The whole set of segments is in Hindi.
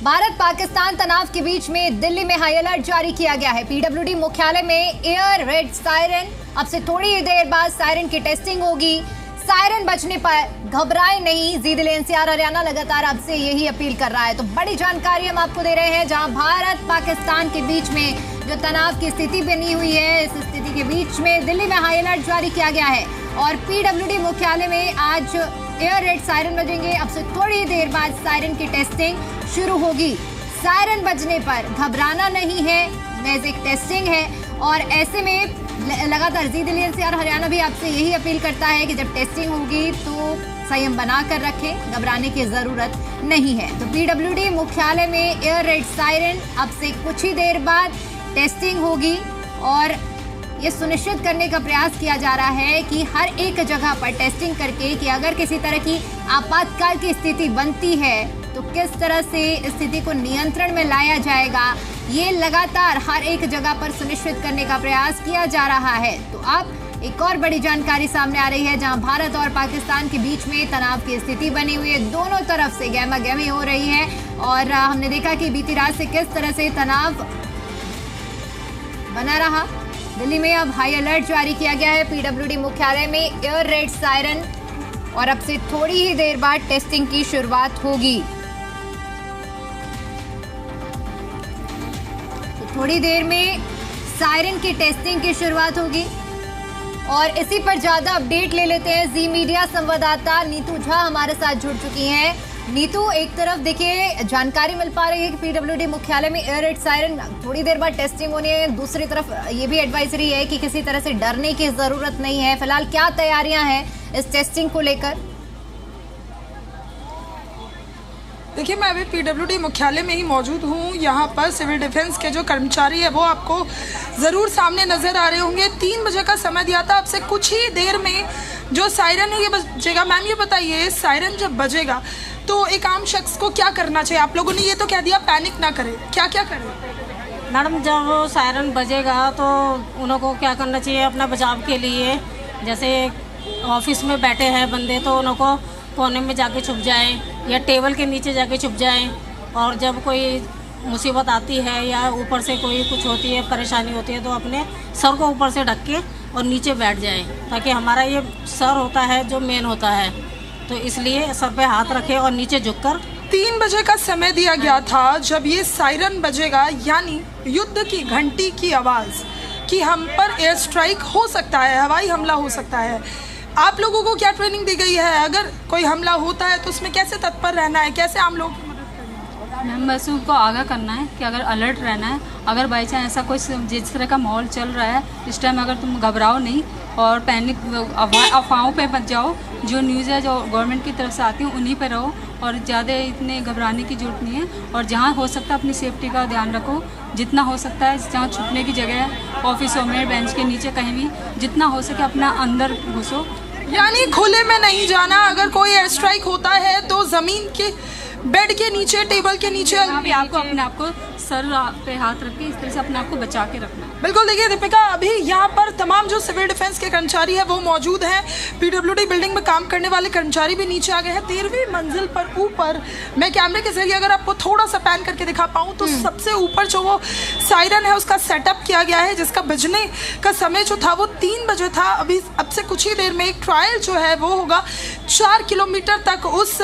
भारत पाकिस्तान तनाव के बीच में दिल्ली में हाई अलर्ट जारी किया गया है। पीडब्ल्यूडी मुख्यालय में एयर रेड सायरन, अब से थोड़ी ही देर बाद सायरन की टेस्टिंग होगी। सायरन बजने पर घबराए नहीं, जी दिल्ली एनसीआर हरियाणा लगातार अब से यही अपील कर रहा है। तो बड़ी जानकारी हम आपको दे रहे हैं, जहां भारत पाकिस्तान के बीच में जो तनाव की स्थिति बनी हुई है, इस स्थिति के बीच में दिल्ली में हाई अलर्ट जारी किया गया है और पीडब्ल्यूडी मुख्यालय में आज एयर रेड सायरन बजेंगे। अब से थोड़ी देर बाद सायरन की टेस्टिंग शुरू होगी। सायरन बजने पर घबराना नहीं है, मैजिक टेस्टिंग है और ऐसे में लगातार जी दिल्ली एनसीआर हरियाणा भी आपसे यही अपील करता है कि जब टेस्टिंग होगी तो संयम बना कर रखें, घबराने की जरूरत नहीं है। तो पीडब्ल्यूडी मुख्यालय में एयर रेड सायरन, अब से कुछ ही देर बाद टेस्टिंग होगी और ये सुनिश्चित करने का प्रयास किया जा रहा है कि हर एक जगह पर टेस्टिंग करके कि अगर किसी तरह की आपातकाल की स्थिति बनती है तो किस तरह से स्थिति को नियंत्रण में लाया जाएगा, ये लगातार हर एक जगह पर सुनिश्चित करने का प्रयास किया जा रहा है। तो अब एक और बड़ी जानकारी सामने आ रही है, जहां भारत और पाकिस्तान के बीच में तनाव की स्थिति बनी हुई है। दोनों तरफ से गहमा गहमी हो रही है और हमने देखा कि बीती रात से किस तरह से तनाव बना रहा। दिल्ली में अब हाई अलर्ट जारी किया गया है। पीडब्ल्यूडी मुख्यालय में एयर रेड सायरन और अब से थोड़ी ही देर बाद टेस्टिंग की शुरुआत होगी। तो थोड़ी देर में सायरन की टेस्टिंग की शुरुआत होगी और इसी पर ज्यादा अपडेट ले लेते हैं। जी मीडिया संवाददाता नीतू झा हमारे साथ जुड़ चुकी हैं। नीतू, एक तरफ देखिए जानकारी मिल पा रही है कि पीडब्ल्यूडी मुख्यालय में एयर रेड सायरन थोड़ी देर बाद टेस्टिंग होनी है, दूसरी तरफ ये भी एडवाइजरी है कि किसी तरह से डरने की जरूरत नहीं है। फिलहाल क्या तैयारियां हैं इस टेस्टिंग को लेकर? देखिए, मैं अभी पीडब्ल्यूडी मुख्यालय में ही मौजूद हूँ। यहाँ पर सिविल डिफेंस के जो कर्मचारी है वो आपको ज़रूर सामने नज़र आ रहे होंगे। 3 बजे का समय दिया था, अब से कुछ ही देर में जो सायरन है ये बजेगा। मैम, ये बताइए, सायरन जब बजेगा तो एक आम शख्स को क्या करना चाहिए? आप लोगों ने ये तो कह दिया पैनिक ना करें, क्या क्या करें? मैडम, जब सायरन बजेगा तो उन लोगों को क्या करना चाहिए अपना बचाव के लिए? जैसे ऑफिस में बैठे हैं बंदे तो उन लोगों को कोने में जाके छुप जाएं या टेबल के नीचे जाके छुप जाएं। और जब कोई मुसीबत आती है या ऊपर से कोई कुछ होती है, परेशानी होती है, तो अपने सर को ऊपर से ढक के और नीचे बैठ जाएं, ताकि हमारा ये सर होता है जो मेन होता है, तो इसलिए सर पे हाथ रखे और नीचे झुककर। 3 बजे का समय दिया गया था जब ये सायरन बजेगा, यानी युद्ध की घंटी की आवाज़ कि हम पर एयर स्ट्राइक हो सकता है, हवाई हमला हो सकता है। आप लोगों को क्या ट्रेनिंग दी गई है? अगर कोई हमला होता है तो उसमें कैसे तत्पर रहना है, कैसे आम लोगों की मदद करनी है? मैम, बस उनको आगाह करना है कि अगर अलर्ट रहना है, अगर बाई चांस ऐसा कोई जिस तरह का माहौल चल रहा है इस टाइम, अगर तुम घबराओ नहीं और पैनिक अफवाहों पे मत जाओ। जो न्यूज़ है जो गवर्नमेंट की तरफ से आती है उन्हीं पे रहो और ज़्यादा इतने घबराने की जरूरत नहीं है। और जहाँ हो सकता है अपनी सेफ्टी का ध्यान रखो, जितना हो सकता है जहाँ छुपने की जगह है, ऑफिसों में, बेंच के नीचे, कहीं भी जितना हो सके अपना अंदर घुसो। यानी खुले में नहीं जाना। अगर कोई एयर स्ट्राइक होता है तो ज़मीन के, बेड के नीचे, टेबल के नीचे आपको अपने आप को सर पे हाथ रख के इस तरह से अपने आप को बचा के रखना है। बिल्कुल। देखिए दीपिका, अभी यहाँ पर तमाम जो सिविल डिफेंस के कर्मचारी हैं वो मौजूद हैं। पीडब्ल्यूडी बिल्डिंग में काम करने वाले कर्मचारी भी नीचे आ गए हैं। 13वीं मंजिल पर ऊपर मैं कैमरे के जरिए अगर आपको थोड़ा सा पैन करके दिखा पाऊँ तो सबसे ऊपर जो वो सायरन है उसका सेटअप किया गया है, जिसका बजने का समय जो था वो 3 बजे था। अभी अब से कुछ ही देर में एक ट्रायल जो है वो होगा। 4 किलोमीटर तक उस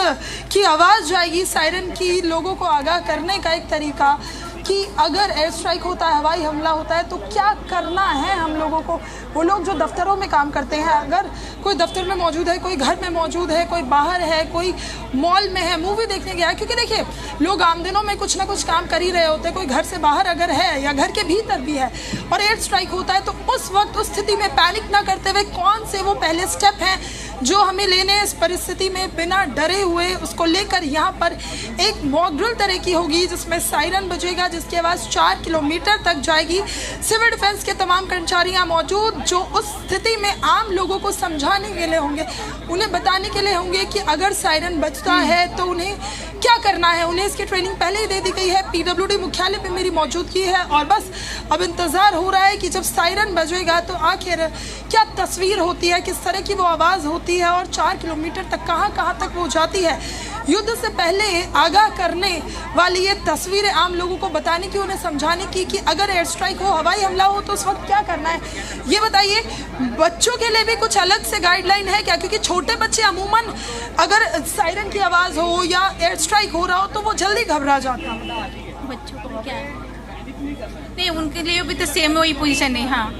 की आवाज़ जाएगी सायरन की, लोगों को आगाह करने का एक तरीका कि अगर एयर स्ट्राइक होता है, हवाई हमला होता है तो क्या करना है हम लोगों को। वो लोग जो दफ्तरों में काम करते हैं, अगर कोई दफ्तर में मौजूद है, कोई घर में मौजूद है, कोई बाहर है, कोई मॉल में है, मूवी देखने गया है, क्योंकि देखिए लोग आम दिनों में कुछ ना कुछ काम कर ही रहे होते हैं, कोई घर से बाहर अगर है या घर के भीतर भी है और एयर स्ट्राइक होता है तो उस वक्त उस स्थिति में पैनिक ना करते हुए कौन से वो पहले स्टेप हैं जो हमें लेने इस परिस्थिति में बिना डरे हुए, उसको लेकर यहाँ पर एक मॉक ड्रिल तरह की होगी जिसमें सायरन बजेगा, जिसकी आवाज़ 4 किलोमीटर तक जाएगी। सिविल डिफेंस के तमाम कर्मचारी यहाँ मौजूद जो उस स्थिति में आम लोगों को समझाने के लिए होंगे, उन्हें बताने के लिए होंगे कि अगर सायरन बजता है तो उन्हें क्या करना है। उन्हें इसकी ट्रेनिंग पहले ही दे दी गई है। पीडब्ल्यूडी मुख्यालय पे मेरी मौजूदगी है और बस अब इंतज़ार हो रहा है कि जब सायरन बजेगा तो आखिर क्या तस्वीर होती है, किस तरह की वो आवाज़ होती है और 4 किलोमीटर तक कहाँ तक वो जाती है। युद्ध से पहले आगाह करने वाली ये तस्वीरें आम लोगों को बताने की, उन्हें समझाने की कि अगर एयर स्ट्राइक हो, हवाई हमला हो तो उस वक्त क्या करना है। ये बताइए, बच्चों के लिए भी कुछ अलग से गाइडलाइन है क्या? क्योंकि छोटे बच्चे अमूमन अगर सायरन की आवाज़ हो या एयर स्ट्राइक हो रहा हो तो वो जल्दी घबरा जाता है। बच्चों को क्या है? नहीं, उनके लिए भी तो सेम वही पोजीशन है। हाँ,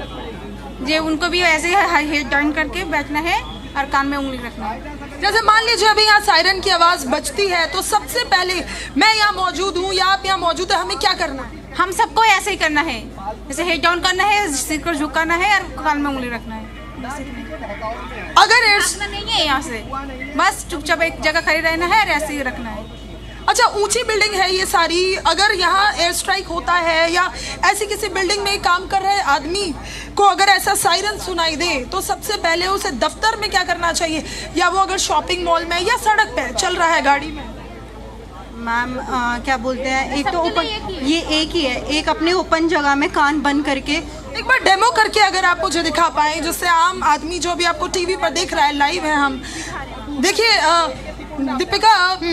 जे उनको भी ऐसे हेड डाउन करके बैठना है और कान में उंगली रखना है। जैसे मान लीजिए अभी यहाँ सायरन की आवाज़ बजती है तो सबसे पहले मैं यहाँ मौजूद हूँ या आप यहाँ मौजूद है, हमें क्या करना है? हम सबको ऐसे ही करना है, जैसे हेड डाउन करना है, सिर को झुकाना है और कान में उंगली रखना है। अगर एयर नहीं है यहाँ से, बस चुपचाप एक जगह खड़े रहना है और ऐसे ही रखना है। अच्छा, ऊंची बिल्डिंग है ये सारी, अगर यहाँ एयर स्ट्राइक होता है या ऐसी किसी बिल्डिंग में काम कर रहे आदमी को अगर ऐसा सायरन सुनाई दे तो सबसे पहले उसे दफ्तर में क्या करना चाहिए, या वो अगर शॉपिंग मॉल में या सड़क पे चल रहा है गाड़ी में? मैम क्या बोलते हैं, एक तो ओपन, ये एक ही है, एक अपने ओपन जगह में कान बंद करके एक बार डेमो करके अगर आप मुझे दिखा पाए, जिससे आम आदमी जो भी आपको टीवी पर देख रहा है, लाइव है हम। देखिए दीपिका,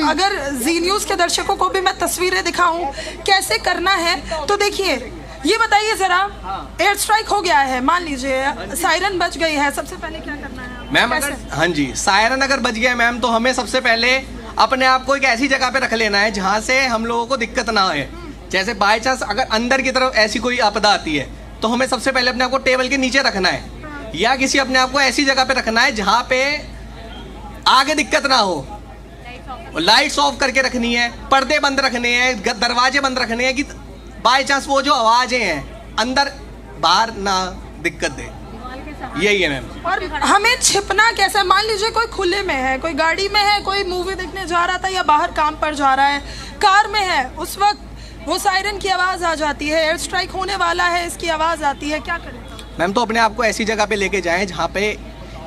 अगर जी न्यूज़ के दर्शकों को भी मैं तस्वीरें दिखाऊं कैसे करना है तो देखिए, ये बताइए जरा, एयर स्ट्राइक हो गया है, मान लीजिए सायरन बज गई है, सबसे पहले क्या करना है मैम? अगर हाँ जी, सायरन अगर बज गया मैम तो हमें सबसे पहले अपने आप को एक ऐसी जगह पे रख लेना है जहाँ से हम लोगों को दिक्कत ना आए। जैसे बाय चांस अगर अंदर की तरफ ऐसी कोई आपदा आती है तो हमें सबसे पहले अपने आप को टेबल के नीचे रखना है, या किसी अपने आप को ऐसी जगह पे रखना है जहाँ पे आगे दिक्कत ना हो। लाइट्स ऑफ करके रखनी है, पर्दे बंद रखने हैं, दरवाजे बंद रखने हैं कि बाय चांस वो जो आवाजें हैं अंदर बाहर ना दिक्कत दे। यही है मैम। और हमें छिपना कैसे? मान लीजिए कोई खुले में है, कोई गाड़ी में है, कोई मूवी देखने जा रहा था या बाहर काम पर जा रहा है, कार में है, उस वक्त वो सायरन की आवाज़ आ जाती है, एयर स्ट्राइक होने वाला है, इसकी आवाज़ आती है, क्या करें? मैम तो अपने आप को ऐसी जगह पे लेके जाएं जहाँ पे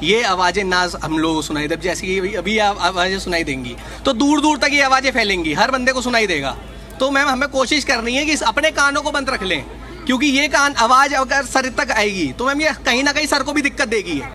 ये आवाज़ें ना हम लोगों को सुनाई दे। जैसे कि अभी आवाज़ें सुनाई देंगी तो दूर दूर तक ये आवाज़ें फैलेंगी, हर बंदे को सुनाई देगा। तो मैम हमें कोशिश करनी है कि अपने कानों को बंद रख लें, क्योंकि ये कान आवाज़ अगर सर तक आएगी तो मैम ये कहीं ना कहीं सर को भी दिक्कत देगी।